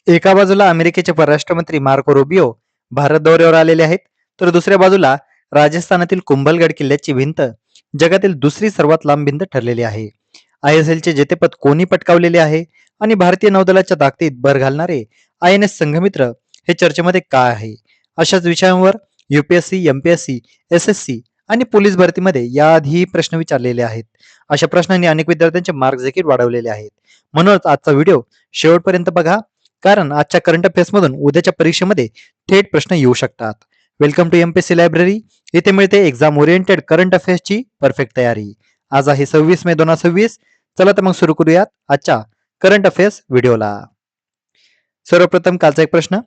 एका बाजूला अमेरिकेचे परराष्ट्र मंत्री मार्को रुबियो भारत दौऱ्यावर आलेले आहेत, तर दुसऱ्या बाजूला राजस्थानातील कुंभलगड किल्ल्याची भिंत जगातील दुसरी सर्वात लांब भिंत ठरलेली आहे. ISLचे जेतेपद कोणी पटकावलेले आहे आणि भारतीय नौदलाच्या ताकदीत भर घालणारे INS संघमित्र हे चर्चेमध्ये काय आहे? अशाच विषयांवर UPSC, MPSC, SSC आणि पोलीस भरतीमध्ये याआधी प्रश्न विचारलेले आहेत. अशा प्रश्नांनी अनेक विद्यार्थ्यांचे मार्क्स देखील वाढवलेले आहेत. म्हणूनच आजचा व्हिडिओ शेवटपर्यंत बघा, कारण आजच्या करंट अफेअर्स मधून उद्याच्या परीक्षेमध्ये थेट प्रश्न येऊ शकतात. Welcome to MPSC library. इथे मिळते एक्झाम ओरिएंटेड करंट अफेअर्सची परफेक्ट तयारी. आज आहे 26 मे 2026. चला तर मग सुरू करूयात आजच्या करंट अफेअर्स व्हिडिओला. सर्वप्रथम कालचा एक प्रश्न,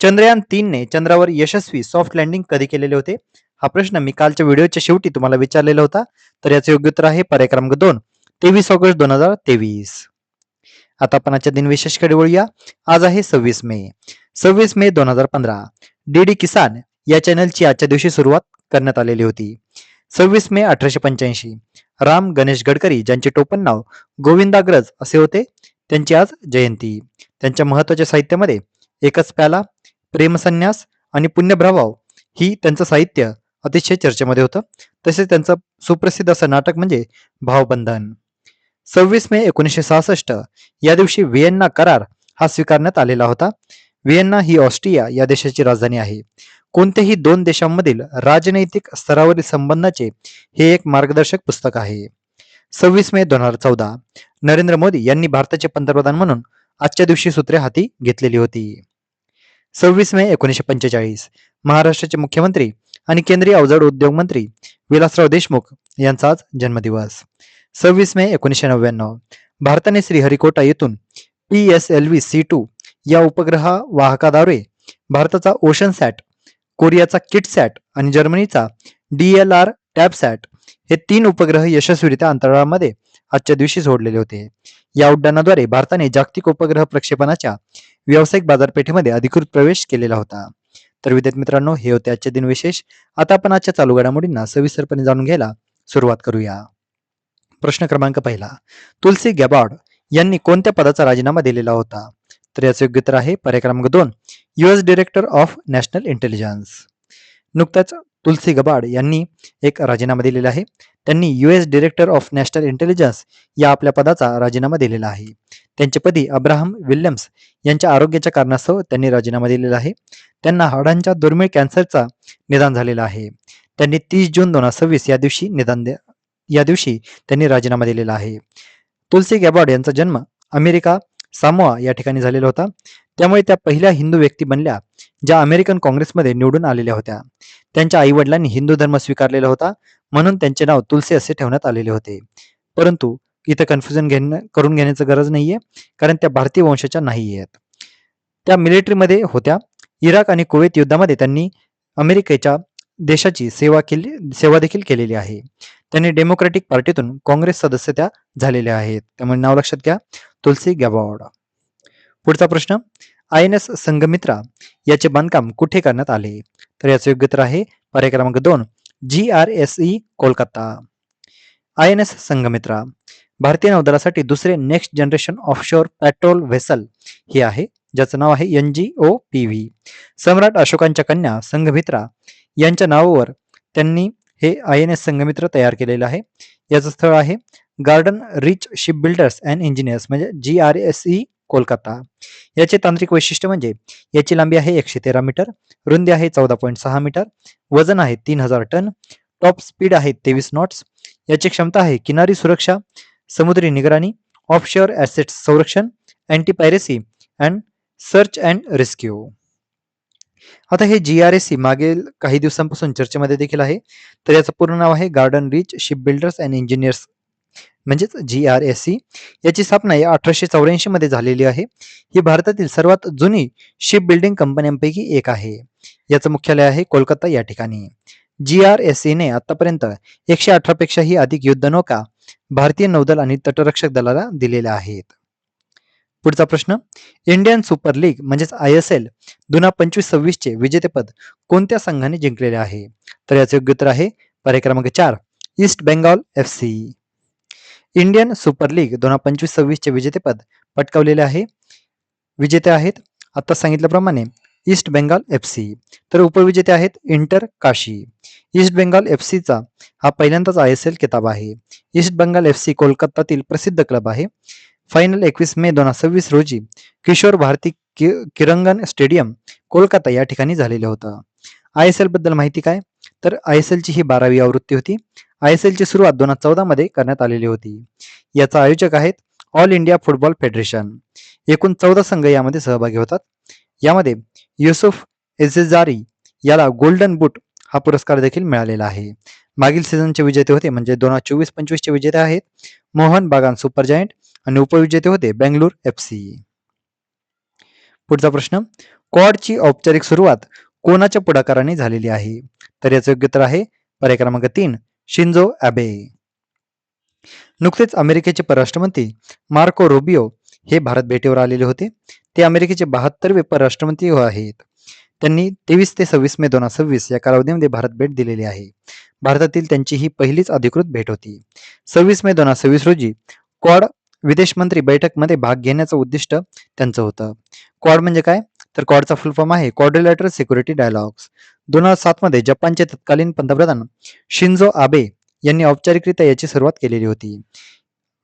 चंद्रयान 3 ने चंद्रावर यशस्वी सॉफ्ट लँडिंग कधी केलेले होते? हा प्रश्न मी कालच्या व्हिडिओच्या शेवटी तुम्हाला विचारलेला होता. तर याचे योग्य उत्तर आहे पर्याय क्रमांक 2, 23 ऑगस्ट 2023. आता आपण आजच्या दिनविशेषकडे वळूया. आज आहे 26 मे. 26 मे 2015 DD किसान या चॅनलची आजच्या दिवशी सुरुवात करण्यात आलेली होती. 26 मे 1885 राम गणेश गडकरी, ज्यांचे टोपण नाव गोविंदाग्रज असे होते, त्यांची आज जयंती. त्यांच्या महत्वाच्या साहित्यामध्ये एकच प्याला, प्रेमसन्यास आणि पुण्यप्रभाव ही त्यांचं साहित्य अतिशय चर्चेमध्ये होतं. तसेच त्यांचं सुप्रसिद्ध असं नाटक म्हणजे भावबंधन. 26 मे 1966 या दिवशी व्हिएन्ना करार हा स्वीकारण्यात आलेला होता. व्हिएन्ना ही ऑस्ट्रिया या देशाची राजधानी आहे. कोणत्याही दोन देशांमधील राजनैतिक स्तरावरील संबंधाचे हे एक मार्गदर्शक पुस्तक आहे. 26 मे 2014 नरेंद्र मोदी यांनी भारताचे पंतप्रधान म्हणून आजच्या दिवशी सूत्रे हाती घेतलेली होती. 26 मे 1945 महाराष्ट्राचे मुख्यमंत्री आणि केंद्रीय अवजड उद्योग मंत्री विलासराव देशमुख यांचा आज जन्मदिवस. 26 मे 1999 भारताने श्रीहरिकोटा येथून PSLV C2 या उपग्रह वाहकाद्वारे भारताचा ओशन सॅट, कोरियाचा किटसॅट आणि जर्मनीचा DLR टॅबसॅट हे 3 उपग्रह यशस्वीरित्या अंतराळामध्ये आजच्या दिवशी सोडलेले होते. या उड्डाणाद्वारे भारताने जागतिक उपग्रह प्रक्षेपणाच्या व्यावसायिक बाजारपेठेमध्ये अधिकृत प्रवेश केलेला होता. तर विद्यार्थी मित्रांनो, हे होते आजचे दिन विशेष. आता आपण आजच्या चालू घडामोडींना सविस्तरपणे जाणून घ्यायला सुरुवात करूया. प्रश्न क्रमांक पहिला, तुलसी गॅबार्ड यांनी कोणत्या पदाचा राजीनामा दिलेला होता? तर याचे योग्य उत्तर आहे पर्याय क्रमांक 2, US director of national intelligence. नुकताच तुलसी गबार्ड यांनी एक राजीनामा दिलेला आहे. त्यांनी US director of national intelligence या आपल्या पदाचा राजीनामा दिलेला आहे. त्यांच्या पदी अब्राहम विल्यम्स यांच्या आरोग्याच्या कारणास्तव त्यांनी राजीनामा दिलेला आहे. त्यांना हाडांच्या दुर्मिळ कॅन्सरचा निदान झालेला आहे. त्यांनी 30 जून 2026 या दिवशी त्यांनी राजीनामा दिलेला आहे. तुलसी गॅबार्ड यांचा जन्म अमेरिका सामोआ या ठिकाणी झालेला होता. त्यामुळे त्या पहिल्या हिंदू व्यक्ती बनल्या ज्या अमेरिकन काँग्रेसमध्ये निवडून आलेल्या होत्या. त्यांच्या आई वडिलांनी हिंदू धर्म स्वीकारलेला होता, म्हणून त्यांचे नाव तुलसी असे ठेवण्यात आलेले होते. परंतु इथं कन्फ्युजन करून घेण्याची गरज नाहीये, कारण त्या भारतीय वंशाच्या नाही आहेत. त्या मिलिटरीमध्ये होत्या. इराक आणि कुवेत युद्धामध्ये त्यांनी अमेरिकेच्या देशाची सेवा देखील केलेली आहे. त्यांनी डेमोक्रॅटिक पार्टीतून काँग्रेस सदस्य त्या झालेल्या आहेत. त्यामुळे नाव लक्षात घ्या, तुलसी गॅबार्ड. पुढचा प्रश्न, INS संघमित्रा याचे बांधकाम कुठे करण्यात आले? तर याचे योग्य उत्तर आहे पर्याय क्रमांक 2, GRSE कोलकाता. INS संघमित्रा भारतीय नौदलासाठी दुसरे next generation offshore petrol vessel हे आहे, ज्याचं नाव आहे NGOPV. सम्राट अशोकांच्या कन्या संघमित्रा यांच्या नावावर त्यांनी हे INS संघमित्र तयार केलेलं आहे. याचं स्थळ आहे garden rich ship builders and engineers म्हणजे GRSE कोलकाता. याचे तांत्रिक वैशिष्ट्य म्हणजे याची लांबी आहे 113 मीटर, रुंदी आहे 14.6 मीटर, वजन आहे 3000 टन, टॉप स्पीड आहे 23 नॉट्स. याची क्षमता आहे किनारी सुरक्षा, समुद्री निगराणी, ऑफशोअर ॲसेट्स संरक्षण, anti piracy and search and rescue. आता हे GRSE मागील काही दिवसांपासून चर्चेमध्ये देखील आहे. तर याचं पूर्ण नाव आहे garden rich ship builders and engineers म्हणजेच GRSE. याची स्थापना 1884 मध्ये झालेली आहे. ही भारतातील सर्वात जुनी शिप बिल्डिंग कंपन्यांपैकी एक आहे. याचं मुख्यालय आहे कोलकाता या ठिकाणी. GRSE ने आतापर्यंत 118 पेक्षाही अधिक युद्धनौका भारतीय नौदल आणि तटरक्षक दलाला दिलेल्या आहेत. पुढचा प्रश्न, इंडियन सुपर लीग म्हणजेच ISL 2025-26 चे विजेतेपद कोणत्या संघाने जिंकलेले आहे? तर याचे योग्य उत्तर आहे पर्याय क्रमांक 4, east Bengal FC. Indian super league 2025-26 चे विजेतेपद पटकावलेले आहे. विजेते आहेत आता सांगितल्याप्रमाणे ईस्ट बेंगाल FC. तर उपविजेते आहेत इंटर काशी. ईस्ट बेंगाल FCचा हा पहिल्यांदाच ISL किताब आहे. ईस्ट बेंगाल FC कोलकातातील प्रसिद्ध क्लब आहे. फायनल 21 मे 2026 रोजी किशोर भारती किरंगन स्टेडियम कोलकाता या ठिकाणी झालेलं होतं. ISL बद्दल माहिती काय? तर ISL ची ही 12वी आवृत्ती होती. ISL ची सुरुवात 2014 मध्ये करण्यात आलेली होती. याचा आयोजक आहेत ऑल इंडिया फुटबॉल फेडरेशन. एकूण 14 संघ यामध्ये सहभागी होतात. यामध्ये युसुफ एझेजारी याला गोल्डन बूट हा पुरस्कार देखील मिळालेला आहे. मागील सीझनचे विजेते होते म्हणजे 2024-25 चे विजेते आहेत मोहन बागान सुपर जायंट आणि उपविजेते होते बेंगळूर FC. पुढचा प्रश्न, क्वाडची औपचारिक सुरुवात कोणाच्या पुढाकाराने झालेली आहे? तर याचं योग्य उत्तर आहे पर्याय क्रमांक 3 शिंजो ॲबे. नुकतेच अमेरिकेचे परराष्ट्रमंत्री मार्को रुबियो हे भारत भेटीवर आलेले होते. ते अमेरिकेचे 72वे परराष्ट्रमंत्री आहेत. त्यांनी 23 ते 26 मे 2026 या कालावधीमध्ये भारत भेट दिलेली आहे. भारतातील त्यांची ही पहिलीच अधिकृत भेट होती. 26 मे 2026 रोजी क्वाड विदेश मंत्री बैठकमध्ये भाग घेण्याचं उद्दिष्ट त्यांचं होतं. क्वाड म्हणजे काय? तर क्वाडचा फुल फॉर्म आहे क्वाड्रिलॅटरल सिक्युरिटी डायलॉग्स. 2007 मध्ये जपानचे तत्कालीन पंतप्रधान शिंजो आबे यांनी औपचारिकरित्या याची सुरुवात केलेली होती.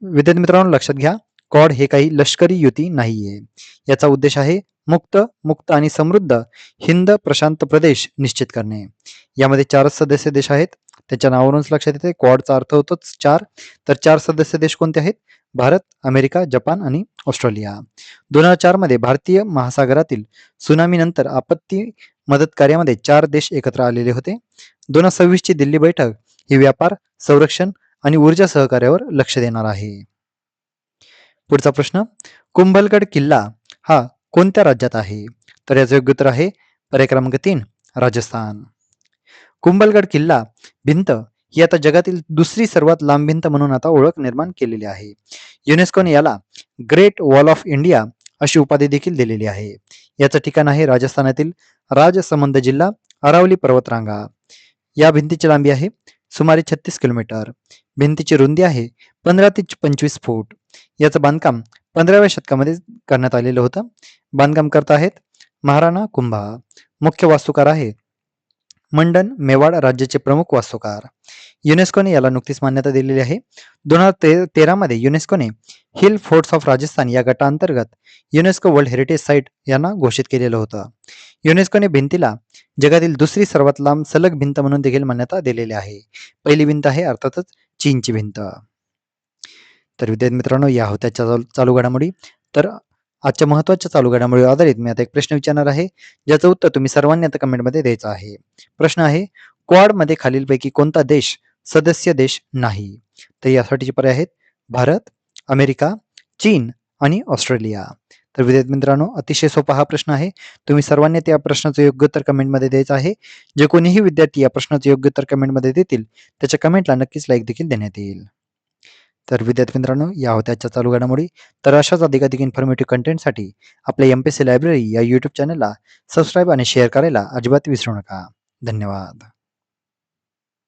विद्यार्थी मित्रांनो लक्षात घ्या, क्वाड हे काही लष्करी युती नाहीये. याचा उद्देश आहे मुक्त आणि समृद्ध हिंद प्रशांत प्रदेश निश्चित करणे. यामध्ये 4 सदस्य देश आहेत. त्याच्या नावावरूनच लक्षात येते क्वाडचा अर्थ होतोच 4. तर 4 सदस्य देश कोणते आहेत? भारत, अमेरिका, जपान आणि ऑस्ट्रेलिया. 2004 मध्ये भारतीय महासागरातील सुनामी नंतर आपत्ती मदत कार्यामध्ये 4 देश एकत्र आलेले होते. 2026 ची दिल्ली बैठक ही व्यापार, संरक्षण आणि ऊर्जा सहकार्यावर लक्ष देणार आहे. पुढचा प्रश्न, कुंभलगड किल्ला हा कोणत्या राज्यात आहे? तर याचं योग्य उत्तर आहे पर्याय क्रमांक 3 राजस्थान. कुंभलगड किल्ला भिंत ही आता जगातील दुसरी सर्वात लांब भिंत म्हणून आता ओळख निर्माण केलेली आहे. युनेस्कोने याला ग्रेट वॉल ऑफ इंडिया अशी उपाधी देखील दिलेली आहे. याचं ठिकाण आहे राजस्थानातील राजसमंद जिल्हा अरावली पर्वतरांगा. या भिंतीची लांबी आहे सुमारे 36 किलोमीटर. भिंतीची रुंदी आहे 15 ते 25 फूट. याचं बांधकाम 15व्या शतकामध्ये करण्यात आलेलं होतं. बांधकाम करत आहेत महाराणा कुंभा. मुख्य वास्तुकार आहे मंडन मेवाड राज्याचे प्रमुख वास्तुकार. युनेस्कोने याला नुकतीच मान्यता दिलेली आहे. 2013 मध्ये युनेस्कोने हिल फोर्ट्स ऑफ राजस्थान या गटाअंतर्गत युनेस्को वर्ल्ड हेरिटेज साईट यांना घोषित केलेलं होतं. युनेस्कोने भिंतीला जगातील दुसरी सर्वात लांब सलग भिंत म्हणून देखील मान्यता दिलेली आहे. पहिली भिंत आहे अर्थातच चीनची भिंत. तर विद्यार्थी मित्रांनो या होत्या चालू घडामोडी. तर आजच्या महत्त्वाच्या चालू घडामोडीवर आधारित मी आता एक प्रश्न विचारणार आहे ज्याचं उत्तर तुम्ही सर्वांनी आता कमेंटमध्ये द्यायचं आहे. प्रश्न आहे क्वाड मध्ये खालीलपैकी कोणता देश सदस्य देश नाही? तर यासाठीचे पर्याय आहेत भारत, अमेरिका, चीन आणि ऑस्ट्रेलिया. तर विद्यार्थी मित्रांनो अतिशय सोपा हा प्रश्न आहे. तुम्ही सर्वांनी त्या प्रश्नाचं योग्य उत्तर कमेंटमध्ये द्यायचं आहे. जे कोणीही विद्यार्थी या प्रश्नाचं योग्य उत्तर कमेंटमध्ये देतील त्याच्या कमेंटला नक्कीच लाईक देखील देण्यात येईल. तर विद्यार्थी मित्रांनो या होत्या आजच्या चालू घडामोडी. तर अशाच अधिकाधिक इन्फॉर्मेटिव्ह कंटेंटसाठी आपल्या MPSC लायब्ररी या YouTube चॅनलला सबस्क्राईब आणि शेअर करायला अजिबात विसरू नका. धन्यवाद.